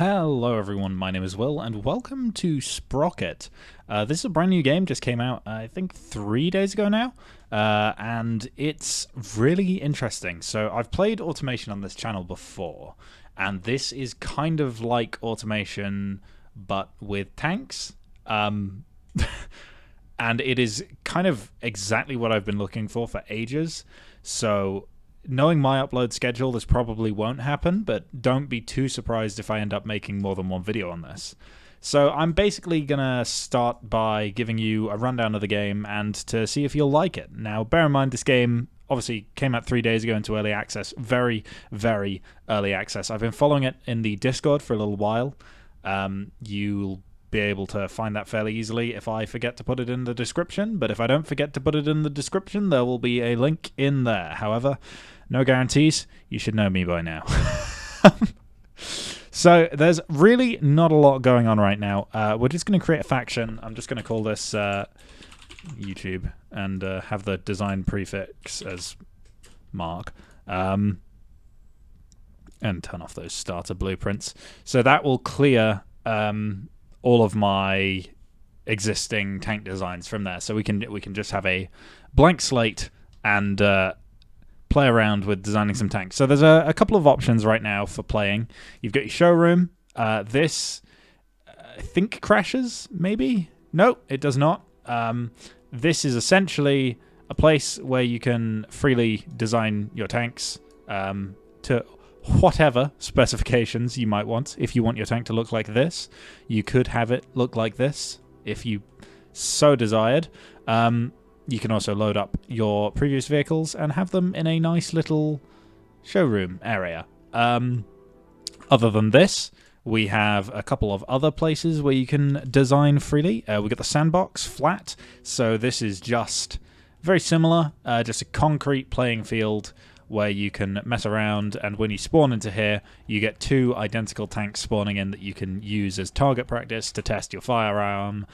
Hello everyone, my name is Will, and welcome to Sprocket. This is a brand new game, just came out, I think 3 days ago now, and it's really interesting. So I've played automation on this channel before, and this is kind of like automation, but with tanks. And it is kind of exactly what I've been looking for ages, so knowing my upload schedule, this probably won't happen, but don't be too surprised if I end up making more than one video on this. So I'm basically going to start by giving you a rundown of the game and to see if you'll like it. Now, bear in mind, this game obviously came out 3 days ago into early access, very, very early access. I've been following it in the Discord for a little while. You'll be able to find that fairly easily if I forget to put it in the description, but if I don't forget to put it in the description, there will be a link in there. However, no guarantees. You should know me by now. So there's really not a lot going on right now. We're just going to create a faction. I'm just going to call this YouTube and have the design prefix as Mark. And turn off those starter blueprints. So that will clear all of my existing tank designs from there. So we can just have a blank slate and play around with designing some tanks. So there's a couple of options right now for playing. You've got your showroom. This, I think, crashes, maybe? No, it does not. This is essentially a place where you can freely design your tanks to whatever specifications you might want. If you want your tank to look like this, you could have it look like this if you so desired. You can also load up your previous vehicles and have them in a nice little showroom area. Other than this, we have a couple of other places where you can design freely. We've got the sandbox flat, so this is just very similar, just a concrete playing field where you can mess around, and when you spawn into here, you get 2 identical tanks spawning in that you can use as target practice to test your firearm,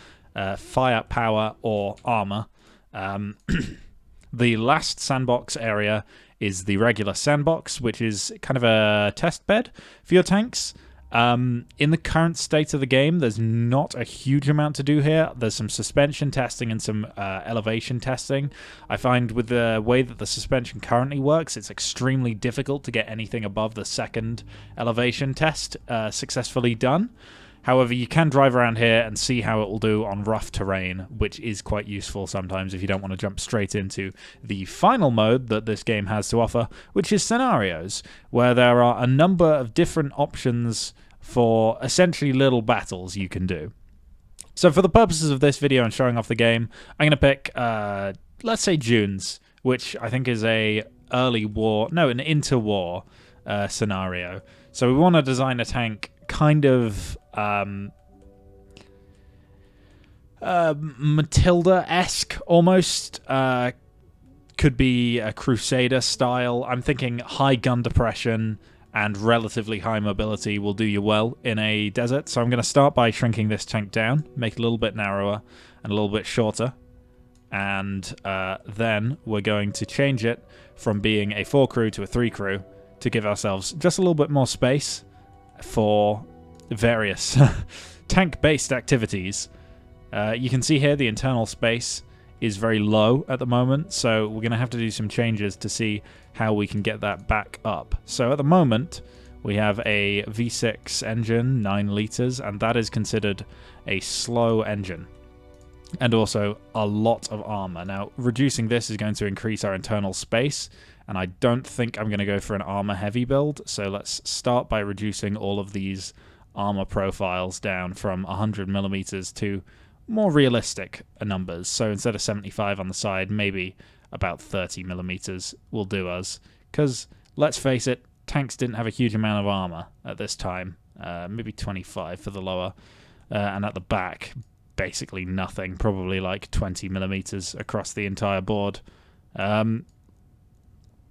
firepower, or armor. The last sandbox area is the regular sandbox, which is kind of a test bed for your tanks. In the current state of the game, there's not a huge amount to do here. There's some suspension testing and some elevation testing. I find with the way that the suspension currently works, it's extremely difficult to get anything above the second elevation test successfully done. However, you can drive around here and see how it will do on rough terrain, which is quite useful sometimes if you don't want to jump straight into the final mode that this game has to offer, which is scenarios, where there are a number of different options for essentially little battles you can do. So for the purposes of this video and showing off the game, I'm going to pick, let's say, June's, which I think is an interwar scenario. So we want to design a tank kind of Matilda-esque almost. Could be a Crusader style. I'm thinking high gun depression and relatively high mobility will do you well in a desert. So I'm going to start by shrinking this tank down, make it a little bit narrower and a little bit shorter. And then we're going to change it from being a 4 crew to a 3 crew to give ourselves just a little bit more space for various tank-based activities. You can see here the internal space is very low at the moment, so we're going to have to do some changes to see how we can get that back up. So at the moment, we have a V6 engine, 9 litres, and that is considered a slow engine. And also a lot of armor. Now, reducing this is going to increase our internal space, and I don't think I'm going to go for an armor-heavy build, so let's start by reducing all of these armor profiles down from 100mm to more realistic numbers. So instead of 75 on the side, maybe about 30mm will do us. Because, let's face it, tanks didn't have a huge amount of armor at this time. Maybe 25 for the lower. And at the back, basically nothing. Probably like 20mm across the entire board.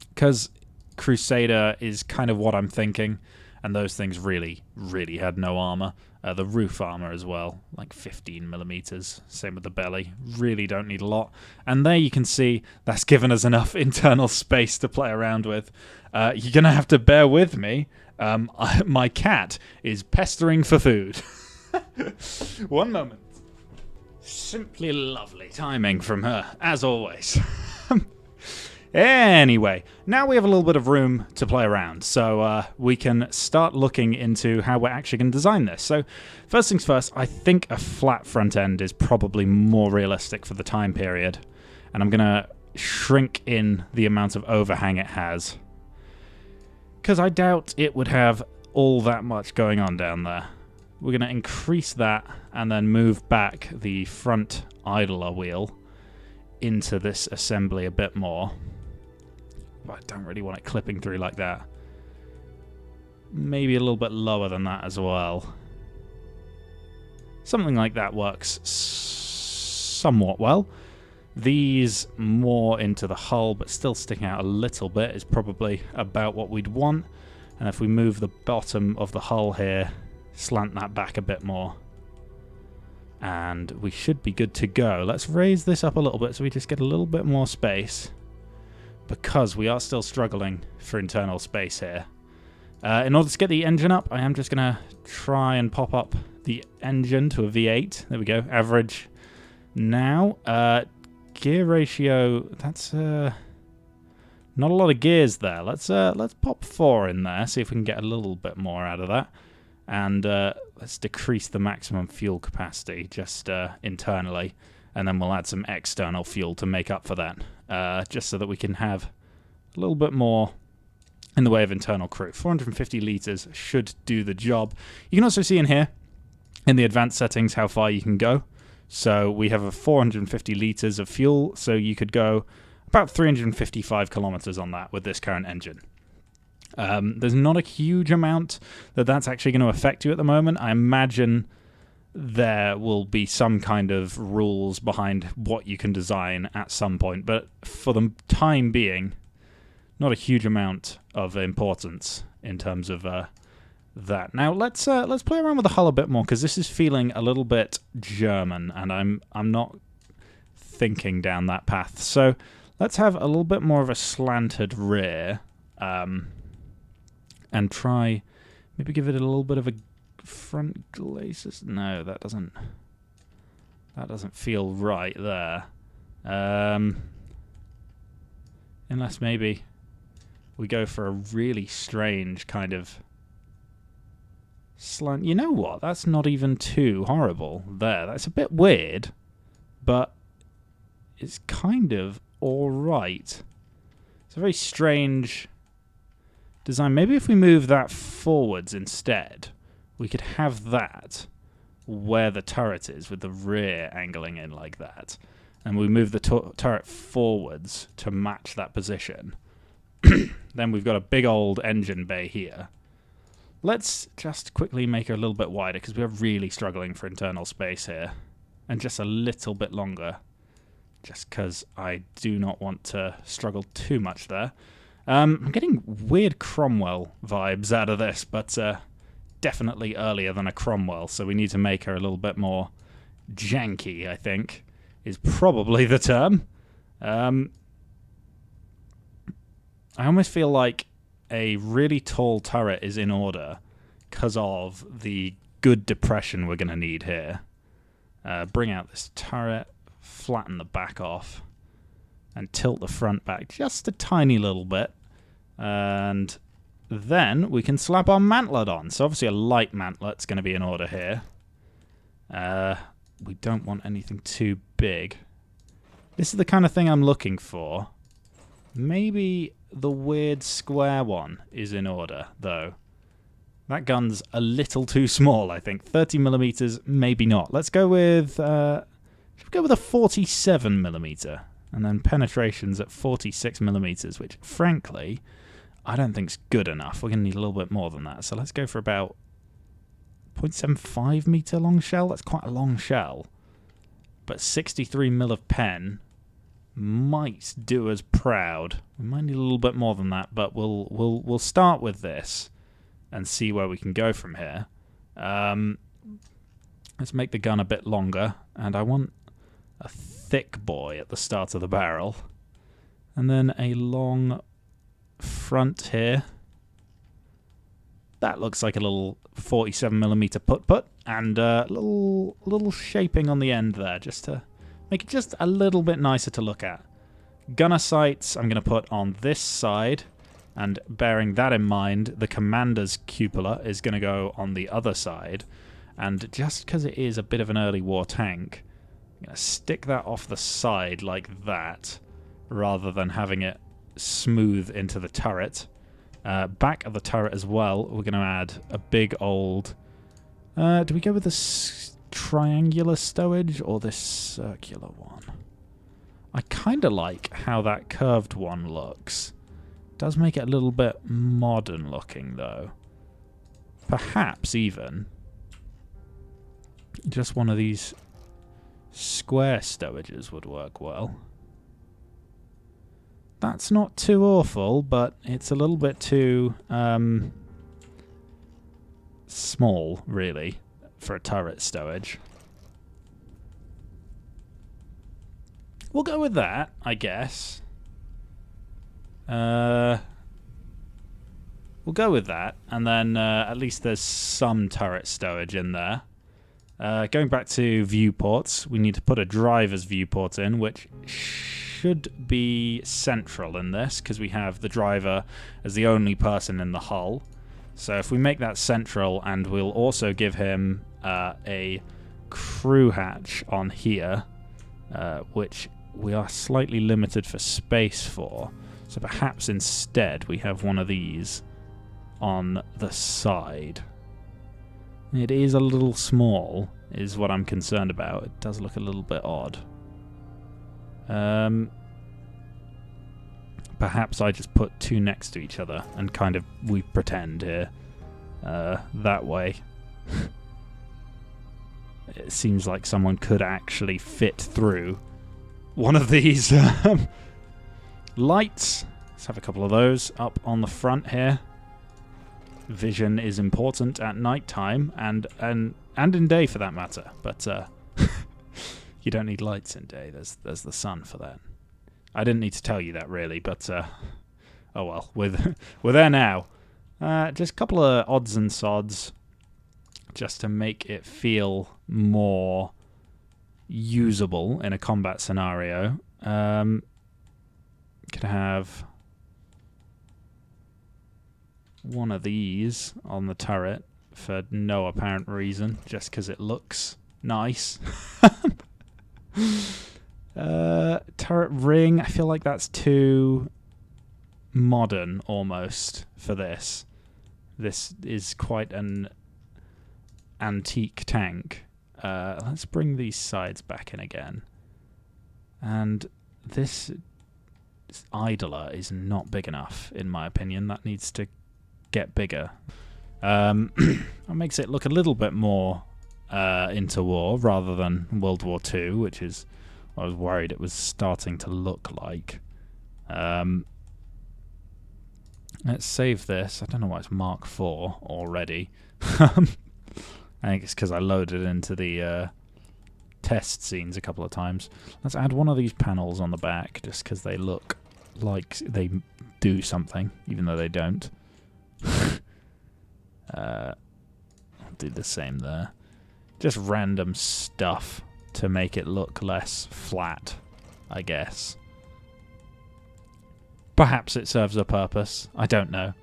Because Crusader is kind of what I'm thinking. and those things really, really had no armor. The roof armor as well, like 15 millimeters. Same with the belly. Really don't need a lot. And there you can see that's given us enough internal space to play around with. You're going to have to bear with me. My cat is pestering for food. One moment. Simply lovely timing from her, as always. Anyway, now we have a little bit of room to play around, so we can start looking into how we're actually going to design this. So, first things first, I think a flat front end is probably more realistic for the time period, and I'm going to shrink in the amount of overhang it has, because I doubt it would have all that much going on down there. We're going to increase that and then move back the front idler wheel into this assembly a bit more. But I don't really want it clipping through like that. Maybe a little bit lower than that as well. Something like that works somewhat well. These more into the hull, but still sticking out a little bit, is probably about what we'd want. And if we move the bottom of the hull here, slant that back a bit more, and we should be good to go. Let's raise this up a little bit so we just get a little bit more space, because we are still struggling for internal space here. In order to get the engine up, I am just going to try and pop up the engine to a V8. There we go, average. Now, gear ratio, that's not a lot of gears there. Let's pop 4 in there, see if we can get a little bit more out of that. And let's decrease the maximum fuel capacity just internally, and then we'll add some external fuel to make up for that, just so that we can have a little bit more in the way of internal crew. 450 litres should do the job. You can also see in here, in the advanced settings, how far you can go. So we have a 450 litres of fuel, so you could go about 355 kilometres on that with this current engine. There's not a huge amount that's actually going to affect you at the moment. I imagine there will be some kind of rules behind what you can design at some point, but for the time being, not a huge amount of importance in terms of that. Now let's play around with the hull a bit more, because this is feeling a little bit German, and I'm not thinking down that path. So let's have a little bit more of a slanted rear. And try, maybe give it a little bit of a front glacis. No, that doesn't feel right there. Unless maybe we go for a really strange kind of slant. You know what? That's not even too horrible there. That's a bit weird, but it's kind of all right. It's a very strange design. Maybe if we move that forwards instead, we could have that where the turret is, with the rear angling in like that, and we move the turret forwards to match that position. Then we've got a big old engine bay here. Let's just quickly make it a little bit wider, because we are really struggling for internal space here, and just a little bit longer, just because I do not want to struggle too much there. I'm getting weird Cromwell vibes out of this, but definitely earlier than a Cromwell, so we need to make her a little bit more janky, I think, is probably the term. I almost feel like a really tall turret is in order because of the good depression we're going to need here. Bring out this turret, flatten the back off, and tilt the front back just a tiny little bit. And then we can slap our mantlet on. So obviously a light mantlet's going to be in order here. We don't want anything too big. This is the kind of thing I'm looking for. Maybe the weird square one is in order, though. That gun's a little too small, I think. 30 millimeters, maybe not. Let's go with... should we go with a 47 millimeter? And then penetration's at 46 millimeters, which, frankly, I don't think's good enough. We're going to need a little bit more than that. So let's go for about 0.75 meter long shell. That's quite a long shell. But 63 mil of pen might do us proud. We might need a little bit more than that, but we'll start with this and see where we can go from here. Let's make the gun a bit longer, and I want a thick boy at the start of the barrel, and then a long front here. That looks like a little 47mm put, and a little shaping on the end there, just to make it just a little bit nicer to look at. Gunner sights I'm going to put on this side, and bearing that in mind, the commander's cupola is going to go on the other side. And just because it is a bit of an early war tank, I'm going to stick that off the side like that, rather than having it smooth into the turret. Back of the turret as well, we're going to add a big old... do we go with this triangular stowage or this circular one? I kind of like how that curved one looks. Does make it a little bit modern looking, though. Perhaps even just one of these square stowages would work well. That's not too awful, but it's a little bit too small, really, for a turret stowage. We'll go with that, I guess. We'll go with that, and then at least there's some turret stowage in there. Going back to viewports, we need to put a driver's viewport in, which should be central in this, because we have the driver as the only person in the hull. So if we make that central, and we'll also give him a crew hatch on here, which we are slightly limited for space for. So perhaps instead we have one of these on the side. It is a little small, is what I'm concerned about. It does look a little bit odd. Perhaps I just put two next to each other and kind of we pretend here. That way. It seems like someone could actually fit through one of these lights. Let's have a couple of those up on the front here. Vision is important at night time and in day for that matter, but you don't need lights in day. There's the sun for that. I didn't need to tell you that really, but oh well, we're there now. Just a couple of odds and sods just to make it feel more usable in a combat scenario. Could have one of these on the turret for no apparent reason, just because it looks nice. Turret ring, I feel like that's too modern almost for this. This is quite an antique tank. Let's bring these sides back in again. And this idler is not big enough, in my opinion. That needs to get bigger. That makes it look a little bit more interwar rather than World War II, which is what I was worried it was starting to look like. Let's save this. I don't know why it's Mark IV already. I think it's because I loaded it into the test scenes a couple of times. Let's add one of these panels on the back, just because they look like they do something, even though they don't. I'll do the same there. Just random stuff to make it look less flat, I guess. Perhaps it serves a purpose. I don't know.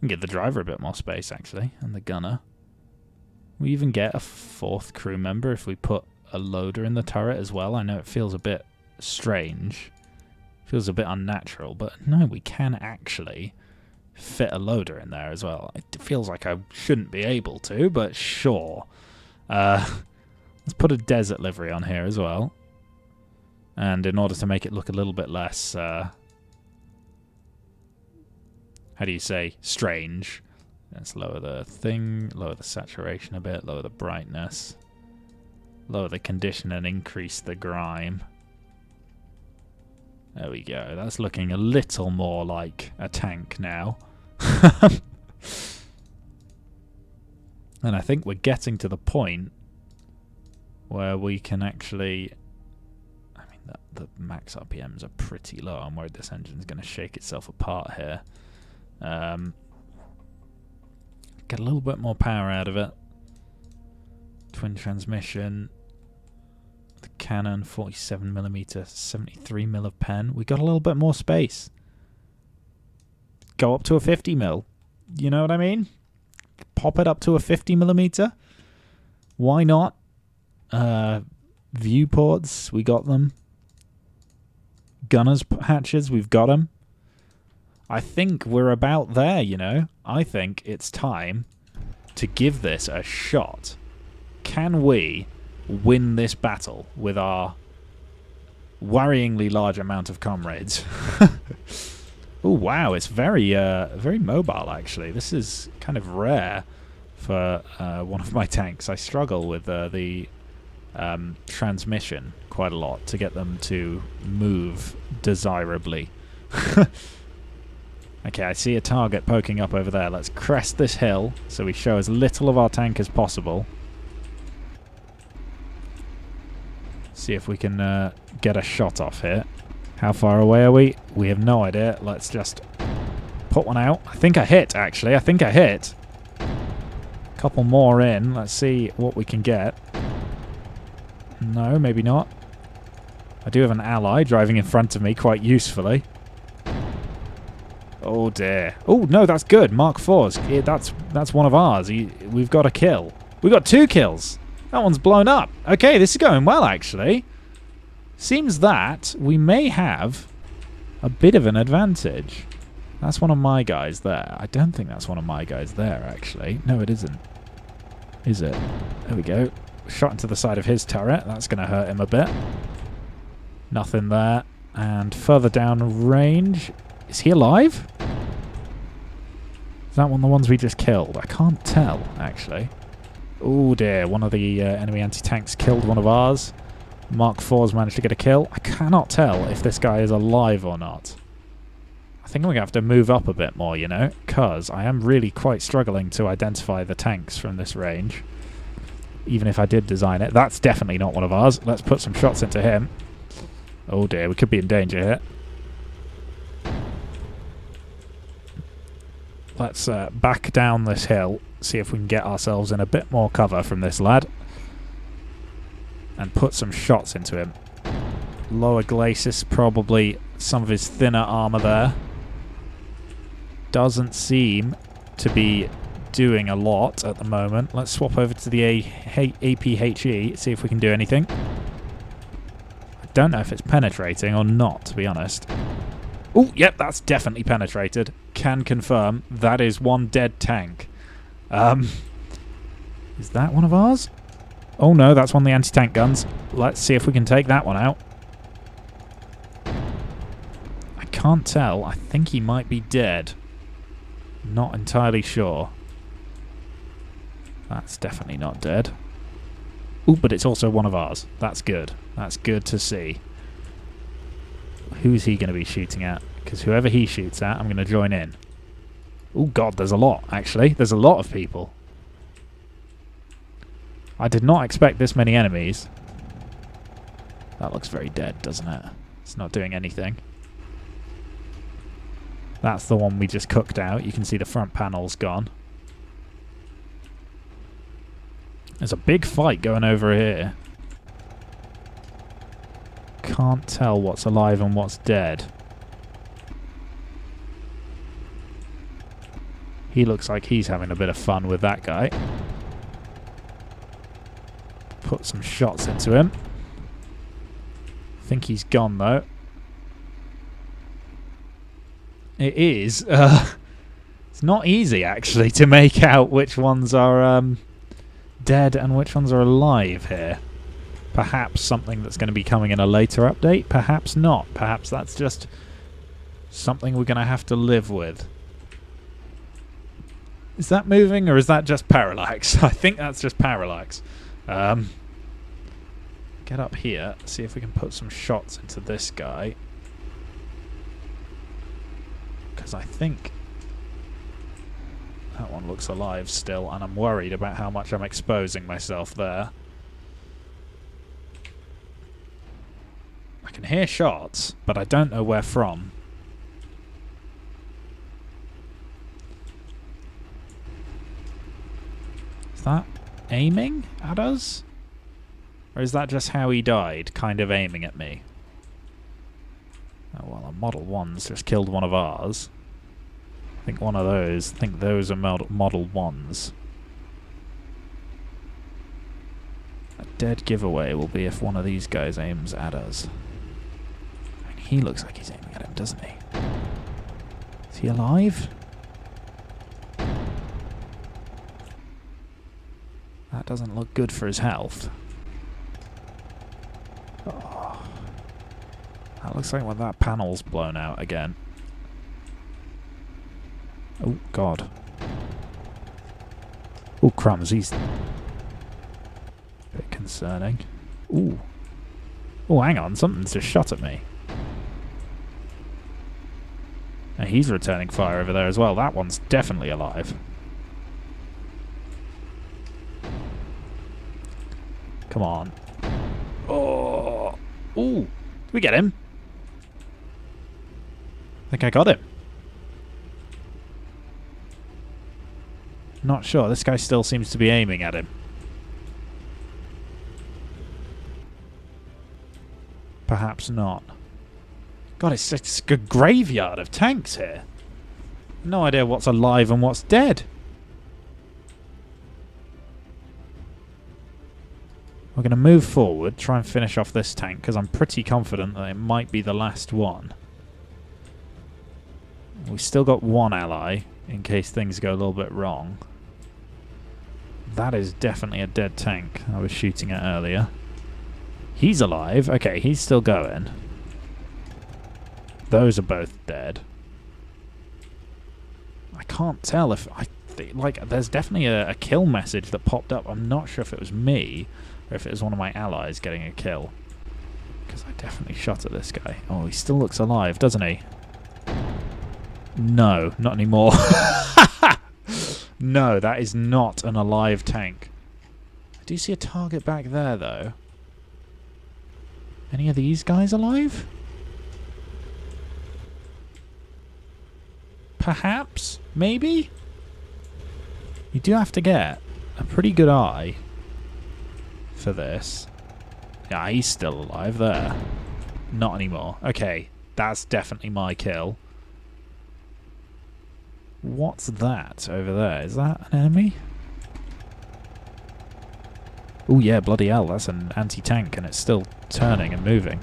Give the driver a bit more space, actually, and the gunner. We even get a fourth crew member if we put a loader in the turret as well. I know it feels a bit strange. Feels a bit unnatural, but no, we can actually fit a loader in there as well. It feels like I shouldn't be able to, but sure. Let's put a desert livery on here as well. And in order to make it look a little bit less, how do you say, strange, let's lower the thing, lower the saturation a bit, lower the brightness, lower the condition and increase the grime. There we go. That's looking a little more like a tank now. And I think we're getting to the point where we can actually... I mean, the max RPMs are pretty low. I'm worried this engine's going to shake itself apart here. Get a little bit more power out of it. Twin transmission. The cannon, 47mm, 73mm of pen. We got a little bit more space. Go up to a 50mm. You know what I mean? Pop it up to a 50mm. Why not? Viewports, we got them. Gunners hatches, we've got them. I think we're about there, you know. I think it's time to give this a shot. Can we win this battle with our worryingly large amount of comrades? Oh wow, it's very very mobile actually. This is kind of rare for one of my tanks. I struggle with the transmission quite a lot to get them to move desirably. Okay, I see a target poking up over there. Let's crest this hill so we show as little of our tank as possible. See if we can get a shot off here. How far away are we? We have no idea. Let's just put one out. I think I hit, actually. I think I hit. Couple more in. Let's see what we can get. No, maybe not. I do have an ally driving in front of me quite usefully. Oh dear. Oh no, that's good. Mark 4's. That's one of ours. We've got a kill. We've got 2 kills. That one's blown up. Okay, this is going well actually. Seems that we may have a bit of an advantage. That's one of my guys there. I don't think that's one of my guys there actually. No, it isn't. Is it? There we go. Shot into the side of his turret. That's going to hurt him a bit. Nothing there. And further down range. Is he alive? Is that one of the ones we just killed? I can't tell, actually. Oh dear, one of the enemy anti-tanks killed one of ours. Mark 4's managed to get a kill. I cannot tell if this guy is alive or not. I think I'm going to have to move up a bit more, you know, because I am really quite struggling to identify the tanks from this range. Even if I did design it. That's definitely not one of ours. Let's put some shots into him. Oh dear, we could be in danger here. Let's back down this hill, see if we can get ourselves in a bit more cover from this lad. And put some shots into him. Lower glacis, probably some of his thinner armor there. Doesn't seem to be doing a lot at the moment. Let's swap over to the APHE, see if we can do anything. I don't know if it's penetrating or not, to be honest. Oh, yep, that's definitely penetrated. Can confirm that is one dead tank. Is that one of ours? Oh no, that's one of the anti-tank guns. Let's see if we can take that one out. I can't tell. I think he might be dead. Not entirely sure. That's definitely not dead. Ooh, but it's also one of ours. That's good. That's good to see. Who's he going to be shooting at? Because whoever he shoots at, I'm going to join in. Oh god, there's a lot, actually. There's a lot of people. I did not expect this many enemies. That looks very dead, doesn't it? It's not doing anything. That's the one we just cooked out. You can see the front panel's gone. There's a big fight going over here. Can't tell what's alive and what's dead. He looks like he's having a bit of fun with that guy. Put some shots into him. Think he's gone though. It is. It's not easy actually to make out which ones are dead and which ones are alive here. Perhaps something that's going to be coming in a later update. Perhaps not. Perhaps that's just something we're going to have to live with. Is that moving or is that just parallax? I think that's just parallax. Get up here, see if we can put some shots into this guy. Because I think That one looks alive still, and I'm worried about how much I'm exposing myself there. I can hear shots, but I don't know where from. Is that aiming at us? Or is that just how he died, kind of aiming at me? Oh, well, a Model 1's just killed one of ours. I think one of those, those are Model 1's. A dead giveaway will be if one of these guys aims at us. I mean, he looks like he's aiming at him, doesn't he? Is he alive? That doesn't look good for his health. Oh. That looks like when that panel's blown out again. Oh, God. Oh, crumbs, he's a bit concerning. Ooh. Oh, hang on, something's just shot at me. And he's returning fire over there as well. That one's definitely alive. Come on. Oh. Ooh. Did we get him? I think I got him. Not sure. This guy still seems to be aiming at him. Perhaps not. God, it's a graveyard of tanks here. No idea what's alive and what's dead. We're going to move forward, try and finish off this tank, because I'm pretty confident that it might be the last one. We've still got one ally, in case things go a little bit wrong. That is definitely a dead tank I was shooting at earlier. He's alive. Okay, he's still going. Those are both dead. I can't tell if... there's definitely a kill message that popped up. I'm not sure if it was me or if it was one of my allies getting a kill. Because I definitely shot at this guy. Oh, he still looks alive, doesn't he? No, not anymore. No, that is not an alive tank. I do see a target back there, though. Any of these guys alive? Perhaps? Maybe? You do have to get a pretty good eye for this. Yeah, he's still alive there. Not anymore. Okay, that's definitely my kill. What's that over there? Is that an enemy? Oh yeah, bloody hell, that's an anti-tank and it's still turning and moving.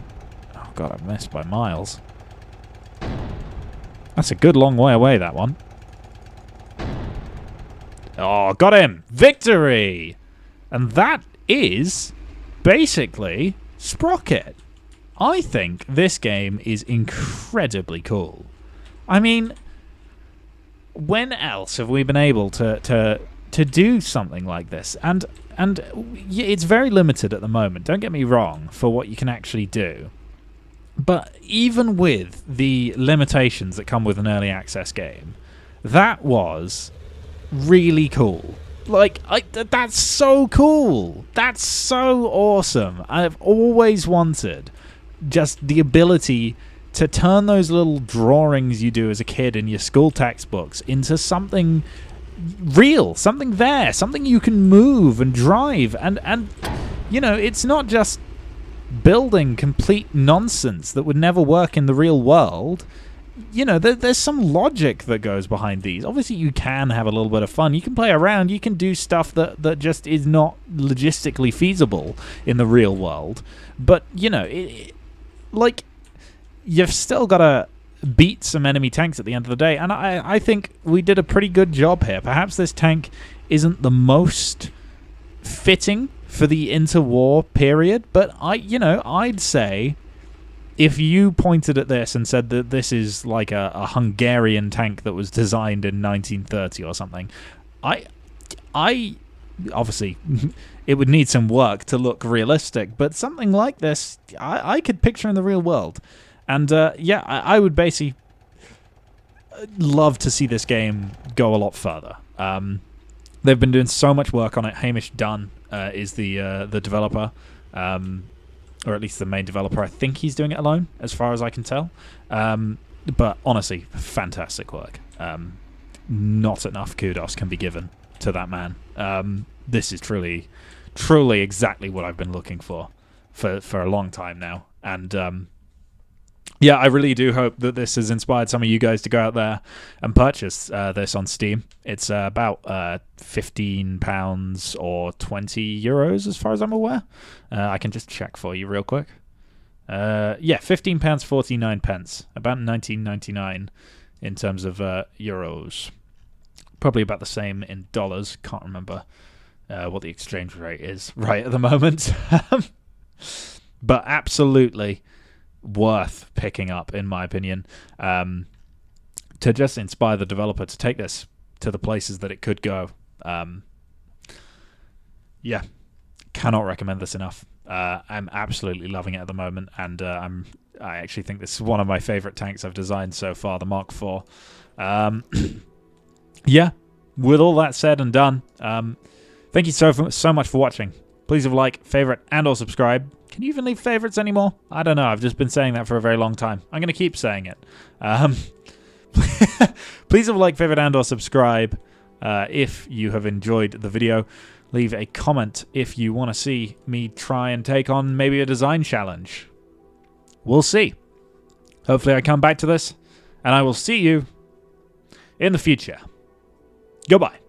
Oh god, I missed by miles. That's a good long way away, that one. Oh, got him! Victory! And that is basically Sprocket. I think this game is incredibly cool. I mean, when else have we been able to do something like this? And it's very limited at the moment, don't get me wrong, for what you can actually do. But even with the limitations that come with an early access game, that was really cool. Like, that's so cool. That's so awesome. I've always wanted just the ability to turn those little drawings you do as a kid in your school textbooks into something real, something there, something you can move and drive. And you know, it's not just building complete nonsense that would never work in the real world. You know, there's some logic that goes behind these. Obviously, you can have a little bit of fun. You can play around. You can do stuff that just is not logistically feasible in the real world. But, you know, like, you've still got to beat some enemy tanks at the end of the day. And I think we did a pretty good job here. Perhaps this tank isn't the most fitting for the interwar period, but I'd say if you pointed at this and said that this is like a Hungarian tank that was designed in 1930 or something, I obviously it would need some work to look realistic, but something like this I could picture in the real world. And I would basically love to see this game go a lot further. They've been doing so much work on it. Hamish Dunn is the developer, or at least the main developer. I think he's doing it alone, as far as I can tell. But honestly, fantastic work. Not enough kudos can be given to that man. This is truly exactly what I've been looking for a long time now. And yeah, I really do hope that this has inspired some of you guys to go out there and purchase this on Steam. It's about £15 or €20, as far as I'm aware. I can just check for you real quick. Yeah, £15.49, about 19.99 in terms of euros. Probably about the same in dollars. Can't remember what the exchange rate is right at the moment. But absolutely worth picking up, in my opinion, to just inspire the developer to take this to the places that it could go. Yeah, cannot recommend this enough. I'm absolutely loving it at the moment, and I actually think this is one of my favorite tanks I've designed so far, the Mark IV. Yeah, with all that said and done, thank you so much for watching. Please leave a like, favorite, and or subscribe. Can you even leave favorites anymore? I don't know. I've just been saying that for a very long time. I'm going to keep saying it. Please leave a like, favorite, and or subscribe if you have enjoyed the video. Leave a comment if you want to see me try and take on maybe a design challenge. We'll see. Hopefully I come back to this, and I will see you in the future. Goodbye.